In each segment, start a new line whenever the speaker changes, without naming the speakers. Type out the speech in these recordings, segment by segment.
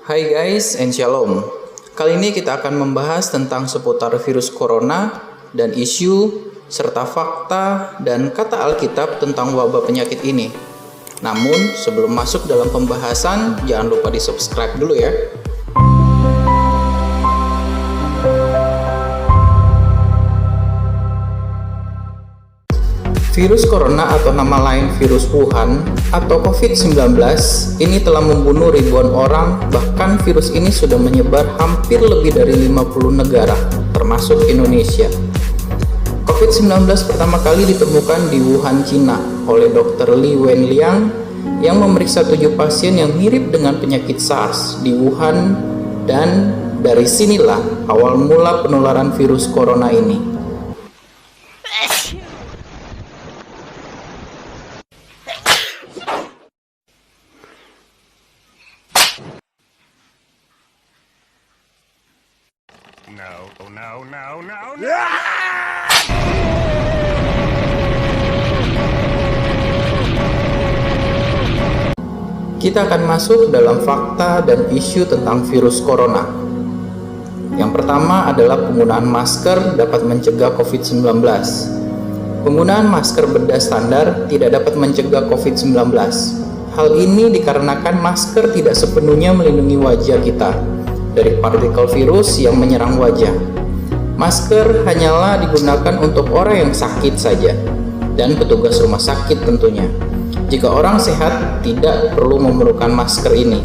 Hai guys and shalom. Kali ini kita akan membahas tentang seputar virus corona dan isu serta fakta dan kata Alkitab tentang wabah penyakit ini. Namun sebelum masuk dalam pembahasan, jangan lupa di subscribe dulu ya. Virus corona atau nama lain virus Wuhan atau COVID-19 ini telah membunuh ribuan orang, bahkan virus ini sudah menyebar hampir lebih dari 50 negara, termasuk Indonesia. COVID-19 pertama kali ditemukan di Wuhan, Cina oleh Dr. Li Wenliang yang memeriksa 7 pasien yang mirip dengan penyakit SARS di Wuhan, dan dari sinilah awal mula penularan virus corona ini.
No.
Kita akan masuk dalam fakta dan isu tentang virus corona. Yang pertama adalah penggunaan masker dapat mencegah COVID-19. Penggunaan masker bedah standar tidak dapat mencegah COVID-19. Hal ini dikarenakan masker tidak sepenuhnya melindungi wajah kita dari partikel virus yang menyerang wajah. Masker hanyalah digunakan untuk orang yang sakit saja dan petugas rumah sakit tentunya. Jika orang sehat tidak perlu memerlukan masker ini.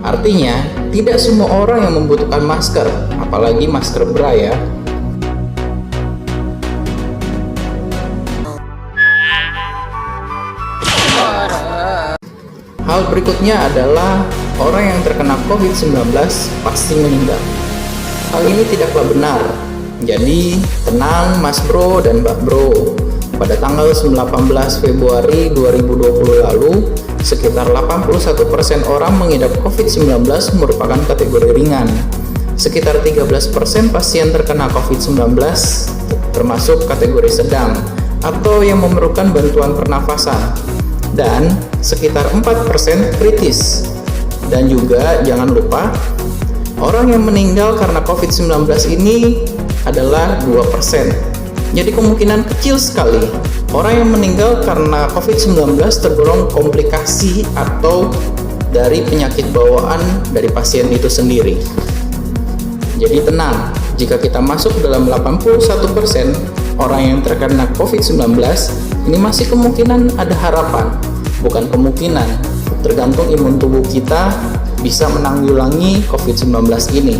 Artinya, tidak semua orang yang membutuhkan masker, apalagi masker bra ya. Hal berikutnya adalah orang yang terkena COVID-19 pasti meninggal. Hal ini tidaklah benar. Jadi, tenang Mas Bro dan Mbak Bro. Pada tanggal 18 Februari 2020 lalu, sekitar 81% orang mengidap COVID-19 merupakan kategori ringan. Sekitar 13% pasien terkena COVID-19 termasuk kategori sedang atau yang memerlukan bantuan pernafasan. Dan sekitar 4% kritis. Dan juga jangan lupa, orang yang meninggal karena COVID-19 ini adalah 2%. Jadi kemungkinan kecil sekali orang yang meninggal karena COVID-19 tergolong komplikasi atau dari penyakit bawaan dari pasien itu sendiri. Jadi tenang, jika kita masuk dalam 81% orang yang terkena COVID-19, ini masih kemungkinan ada harapan, bukan kemungkinan, tergantung imun tubuh kita bisa menanggulangi COVID-19 ini.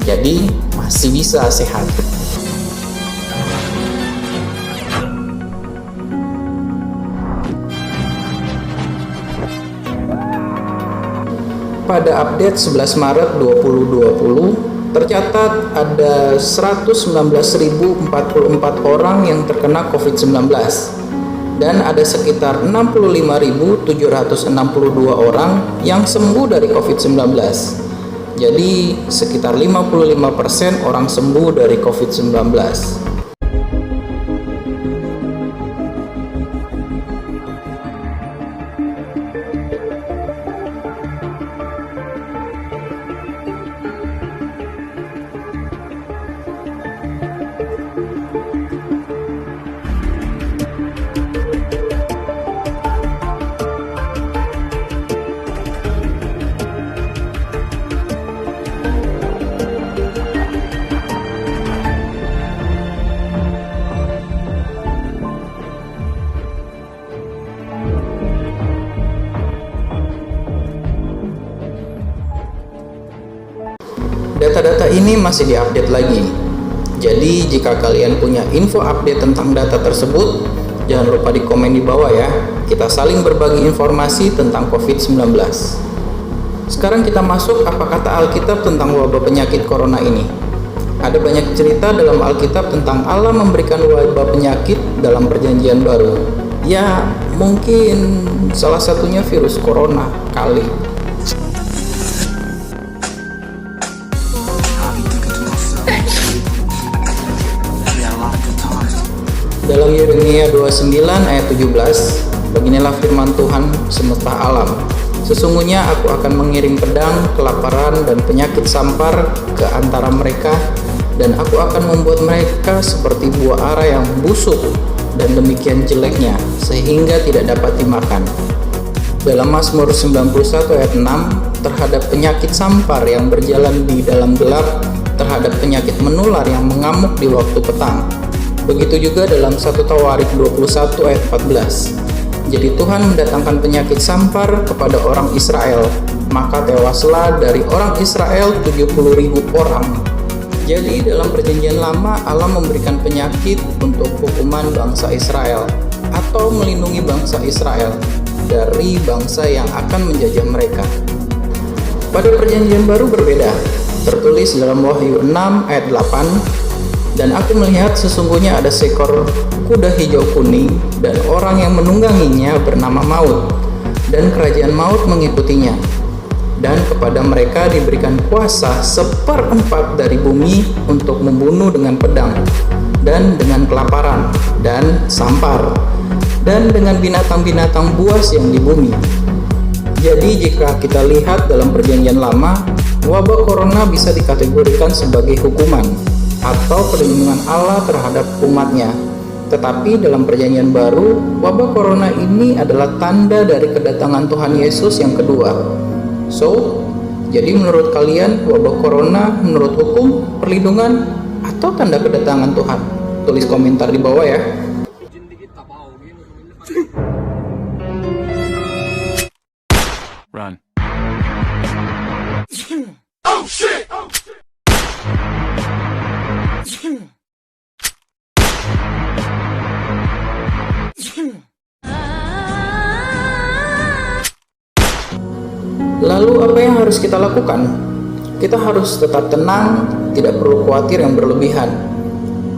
Jadi masih bisa sehat. Pada update 11 Maret 2020, tercatat ada 119.044 orang yang terkena COVID-19 dan ada sekitar 65.762 orang yang sembuh dari COVID-19. Jadi sekitar 55% orang sembuh dari COVID-19. Data-data ini masih diupdate lagi. Jadi jika kalian punya info update tentang data tersebut, jangan lupa di komen di bawah ya. Kita saling berbagi informasi tentang COVID-19. Sekarang kita masuk apa kata Alkitab tentang wabah penyakit corona ini. Ada banyak cerita dalam Alkitab tentang Allah memberikan wabah penyakit dalam perjanjian baru. Ya, mungkin salah satunya virus corona kali. Dalam Yeremia 29 ayat 17, beginilah firman Tuhan semesta alam. Sesungguhnya aku akan mengirim pedang, kelaparan, dan penyakit sampar ke antara mereka, dan aku akan membuat mereka seperti buah ara yang busuk dan demikian jeleknya, sehingga tidak dapat dimakan. Dalam Mazmur 91 ayat 6, terhadap penyakit sampar yang berjalan di dalam gelap, terhadap penyakit menular yang mengamuk di waktu petang. Begitu juga dalam 1 Tawarik 21 ayat 14. Jadi Tuhan mendatangkan penyakit sampar kepada orang Israel, maka tewaslah dari orang Israel 70.000 orang. Jadi dalam perjanjian lama Allah memberikan penyakit untuk hukuman bangsa Israel, atau melindungi bangsa Israel dari bangsa yang akan menjajah mereka. Pada perjanjian baru berbeda, tertulis dalam Wahyu 6 ayat 8, dan aku melihat sesungguhnya ada seekor kuda hijau kuning, dan orang yang menungganginya bernama Maut, dan kerajaan maut mengikutinya. Dan kepada mereka diberikan kuasa 1/4 dari bumi untuk membunuh dengan pedang, dan dengan kelaparan, dan sampar, dan dengan binatang-binatang buas yang di bumi. Jadi jika kita lihat dalam perjanjian lama, wabah corona bisa dikategorikan sebagai hukuman atau perlindungan Allah terhadap umatnya. Tetapi dalam perjanjian baru, wabah corona ini adalah tanda dari kedatangan Tuhan Yesus yang kedua. So, jadi menurut kalian wabah corona menurut hukum, perlindungan, atau tanda kedatangan Tuhan? Tulis komentar di bawah ya.
Run.
Oh shit!
Lalu apa yang harus kita lakukan? Kita harus tetap tenang, tidak perlu khawatir yang berlebihan.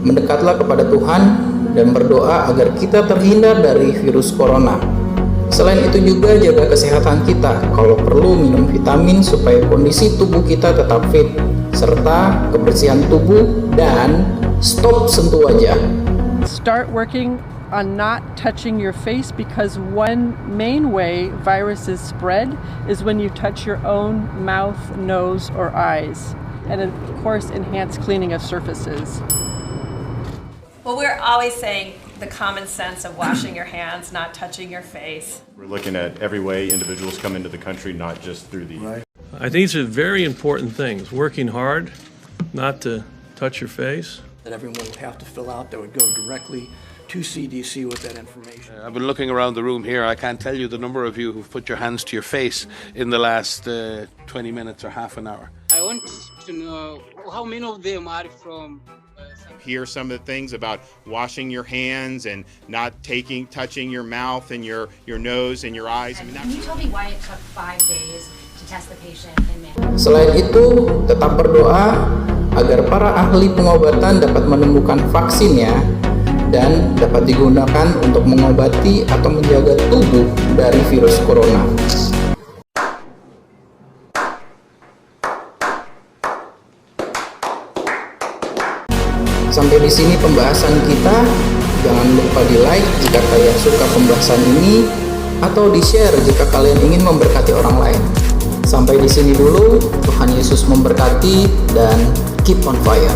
Mendekatlah kepada Tuhan dan berdoa agar kita terhindar dari virus corona. Selain itu juga jaga kesehatan kita, kalau perlu minum vitamin supaya kondisi tubuh kita tetap fit, serta kebersihan tubuh, dan stop sentuh wajah.
Start working on not touching your face, because one main way viruses spread is when you touch your own mouth, nose, or eyes. And of course, enhance cleaning of surfaces.
Well, we're always saying the common sense of washing your hands, not touching your face.
We're looking at every way individuals come into the country, not just through the...
I think these are very important things. Working hard, not to touch your face.
That everyone would have to fill out that would go directly to CDC with that information.
I've been looking around the room here. I can't tell you the number of you who've put your hands to your face in the last 20 minutes or half an hour.
I want to know how many of them are from...
Hear some of the things about washing your hands and not touching your mouth and your nose and your eyes.
Can you tell me why it took 5 days to test the patient in Manhattan?
Selain itu, tetap berdoa agar para ahli pengobatan dapat menemukan vaksinnya dan dapat digunakan untuk mengobati atau menjaga tubuh dari virus corona. Sampai di sini pembahasan kita. Jangan lupa di like jika kalian suka pembahasan ini, atau di share jika kalian ingin memberkati orang lain. Sampai di sini dulu. Tuhan Yesus memberkati dan keep on fire.